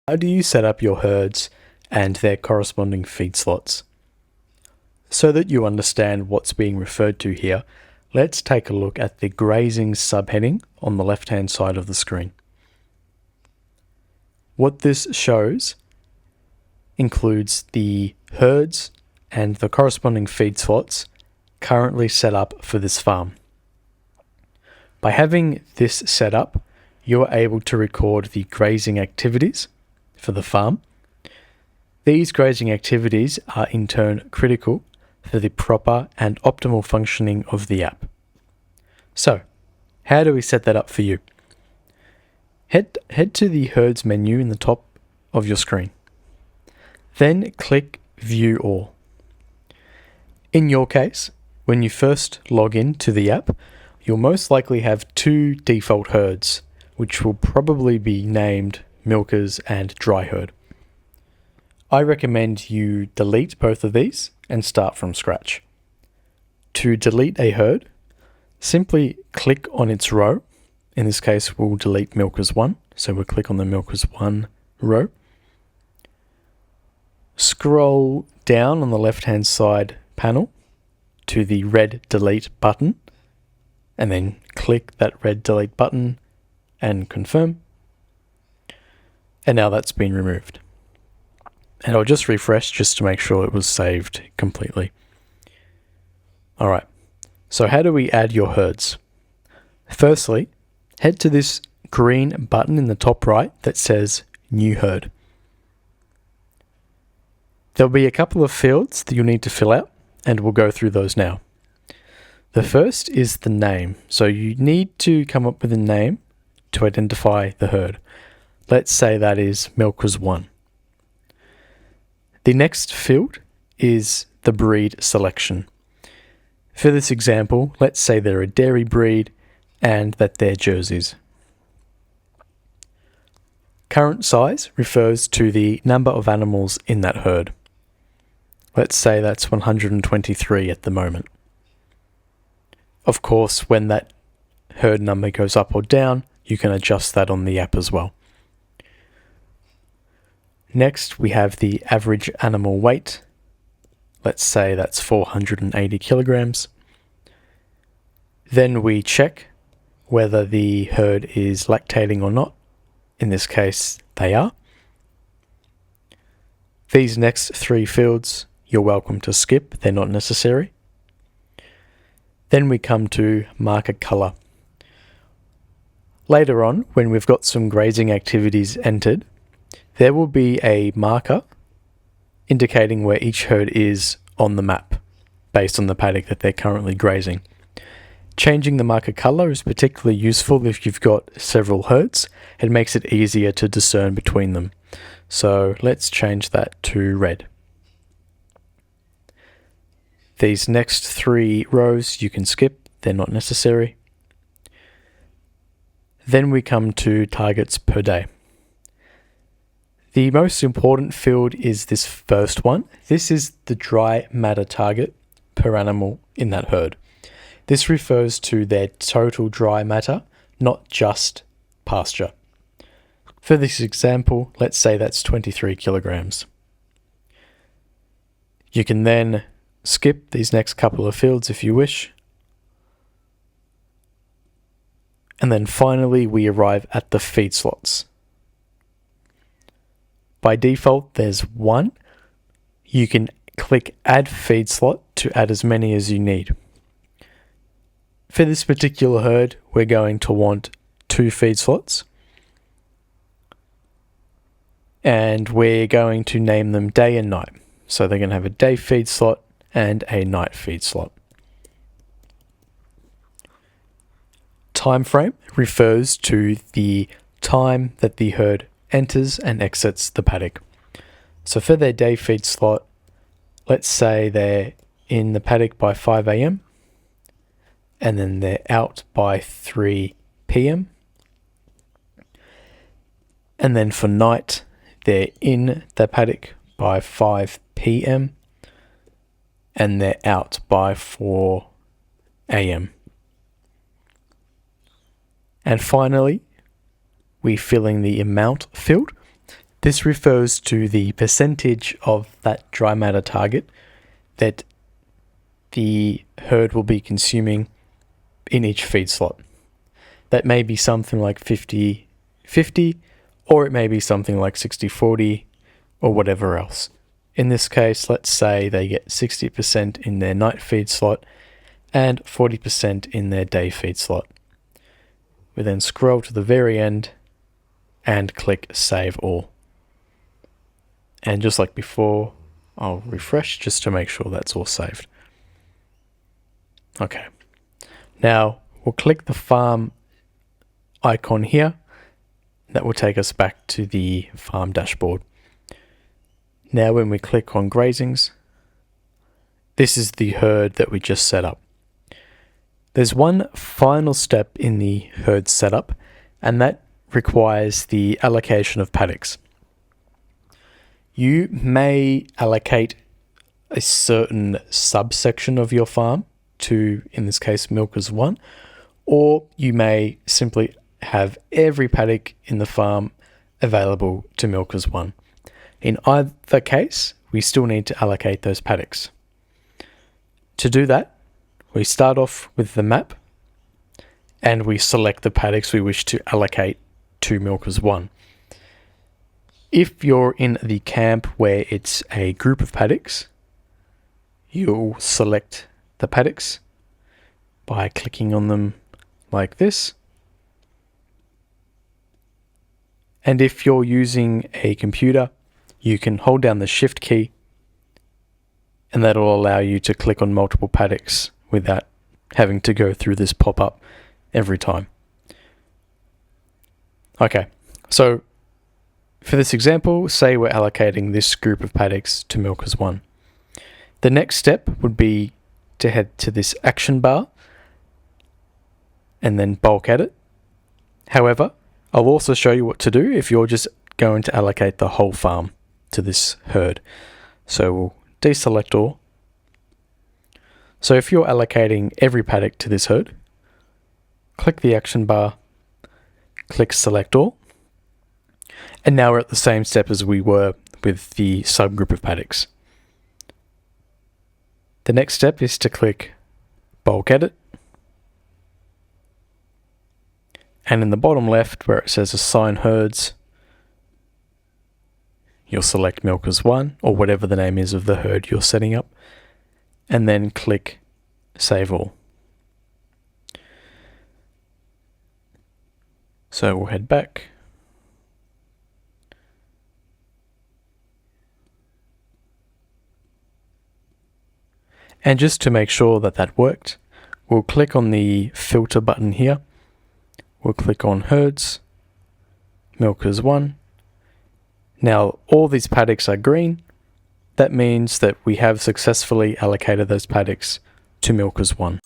How do you set up your herds and their corresponding feed slots? So that you understand what's being referred to here, let's take a look at the grazing subheading on the left-hand side of the screen. What this shows includes the herds and the corresponding feed slots currently set up for this farm. By having this set up, you're able to record the grazing activities for the farm. These grazing activities are in turn critical for the proper and optimal functioning of the app. So, how do we set that up for you? Head to the herds menu in the top of your screen. Then click View All. In your case, when you first log in to the app, you'll most likely have two default herds, which will probably be named milkers and dry herd. I recommend you delete both of these and start from scratch. To delete a herd, simply click on its row. In this case, we'll delete milkers 1, so we'll click on the milkers 1 row. Scroll down on the left-hand side panel to the red delete button, and then click that red delete button and confirm. And now that's been removed. And I'll just refresh just to make sure it was saved completely. Alright, so how do we add your herds? Firstly, head to this green button in the top right that says New Herd. There'll be a couple of fields that you'll need to fill out, and we'll go through those now. The first is the name. So you need to come up with a name to identify the herd. Let's say that is Milkers 1. The next field is the breed selection. For this example, let's say they're a dairy breed and that they're Jerseys. Current size refers to the number of animals in that herd. Let's say that's 123 at the moment. Of course, when that herd number goes up or down, you can adjust that on the app as well. Next, we have the average animal weight. Let's say that's 480 kilograms. Then we check whether the herd is lactating or not. In this case, they are. These next three fields, you're welcome to skip. They're not necessary. Then we come to marker color. Later on, when we've got some grazing activities entered, there will be a marker indicating where each herd is on the map based on the paddock that they're currently grazing. Changing the marker color is particularly useful if you've got several herds. It makes it easier to discern between them. So let's change that to red. These next three rows you can skip, they're not necessary. Then we come to targets per day. The most important field is this first one. This is the dry matter target per animal in that herd. This refers to their total dry matter, not just pasture. For this example, let's say that's 23 kilograms. You can then skip these next couple of fields if you wish. And then finally, we arrive at the feed slots. By default, there's one. You can click Add Feed Slot to add as many as you need. For this particular herd, we're going to want 2 feed slots. And we're going to name them day and night. So they're going to have a day feed slot and a night feed slot. Time frame refers to the time that the herd enters and exits the paddock. So for their day feed slot, let's say they're in the paddock by 5 a.m. and then they're out by 3 p.m. And then for night, they're in the paddock by 5 p.m. and they're out by 4 a.m. And finally, we fill in the amount field. This refers to the percentage of that dry matter target that the herd will be consuming in each feed slot. That may be something like 50-50, or it may be something like 60-40, or whatever else. In this case, let's say they get 60% in their night feed slot and 40% in their day feed slot. We then scroll to the very end and click Save All. And just like before, I'll refresh just to make sure that's all saved. Okay. Now, we'll click the farm icon here. That will take us back to the farm dashboard. Now when we click on grazings, this is the herd that we just set up. There's one final step in the herd setup, and that requires the allocation of paddocks. You may allocate a certain subsection of your farm to, in this case, milkers 1, or you may simply have every paddock in the farm available to milkers 1. In either case, we still need to allocate those paddocks. To do that, we start off with the map and we select the paddocks we wish to allocate to milkers 1. If you're in the camp where it's a group of paddocks, you'll select the paddocks by clicking on them like this. And if you're using a computer, you can hold down the Shift key and that'll allow you to click on multiple paddocks without having to go through this pop-up every time. Okay, so for this example, say we're allocating this group of paddocks to milkers 1. The next step would be to head to this action bar and then bulk edit. However, I'll also show you what to do if you're just going to allocate the whole farm to this herd. So we'll deselect all. So if you're allocating every paddock to this herd, click the action bar, click select all, and now we're at the same step as we were with the subgroup of paddocks. The next step is to click bulk edit, and in the bottom left where it says assign herds, you'll select milkers 1 or whatever the name is of the herd you're setting up, and then click save all. So we'll head back. And just to make sure that that worked, we'll click on the filter button here. We'll click on herds, milkers 1. Now all these paddocks are green. That means that we have successfully allocated those paddocks to milkers 1.